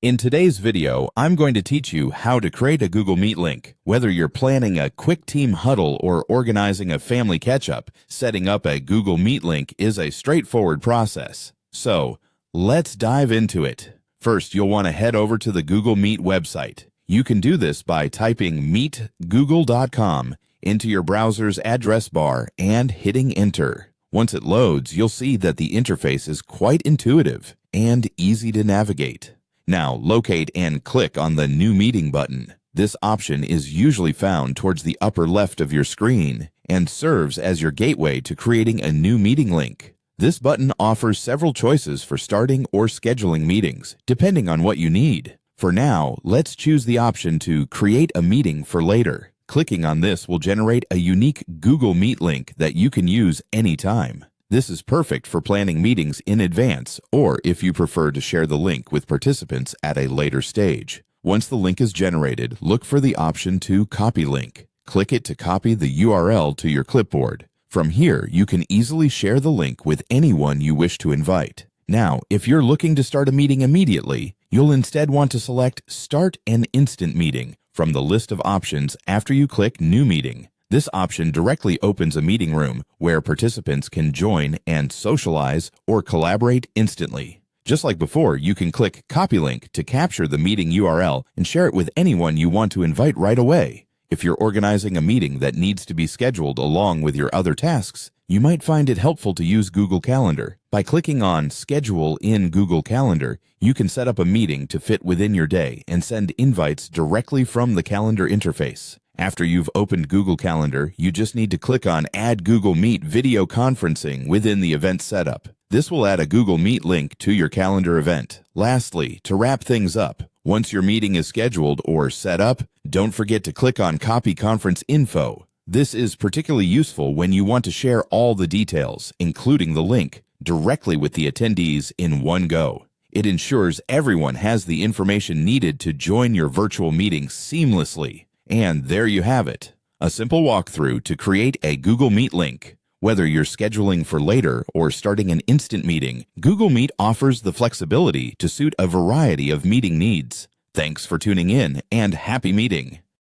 In today's video, I'm going to teach you how to create a Google Meet link. Whether you're planning a quick team huddle or organizing a family catch-up, setting up a Google Meet link is a straightforward process. So, let's dive into it. First, you'll want to head over to the Google Meet website. You can do this by typing meetgoogle.com into your browser's address bar and hitting enter. Once it loads, you'll see that the interface is quite intuitive and easy to navigate. Now, locate and click on the New Meeting button. This option is usually found towards the upper left of your screen and serves as your gateway to creating a new meeting link. This button offers several choices for starting or scheduling meetings, depending on what you need. For now, let's choose the option to create a meeting for later. Clicking on this will generate a unique Google Meet link that you can use anytime. This is perfect for planning meetings in advance, or if you prefer to share the link with participants at a later stage. Once the link is generated, look for the option to Copy Link. Click it to copy the URL to your clipboard. From here, you can easily share the link with anyone you wish to invite. Now, if you're looking to start a meeting immediately, you'll instead want to select Start an Instant Meeting from the list of options after you click New Meeting. This option directly opens a meeting room where participants can join and socialize or collaborate instantly. Just like before, you can click Copy Link to capture the meeting URL and share it with anyone you want to invite right away. If you're organizing a meeting that needs to be scheduled along with your other tasks, you might find it helpful to use Google Calendar. By clicking on Schedule in Google Calendar, you can set up a meeting to fit within your day and send invites directly from the calendar interface. After you've opened Google Calendar, you just need to click on Add Google Meet Video Conferencing within the event setup. This will add a Google Meet link to your calendar event. Lastly, to wrap things up, once your meeting is scheduled or set up, don't forget to click on Copy Conference Info. This is particularly useful when you want to share all the details, including the link, directly with the attendees in one go. It ensures everyone has the information needed to join your virtual meeting seamlessly. And there you have it, a simple walkthrough to create a Google Meet link. Whether you're scheduling for later or starting an instant meeting, Google Meet offers the flexibility to suit a variety of meeting needs. Thanks for tuning in and happy meeting.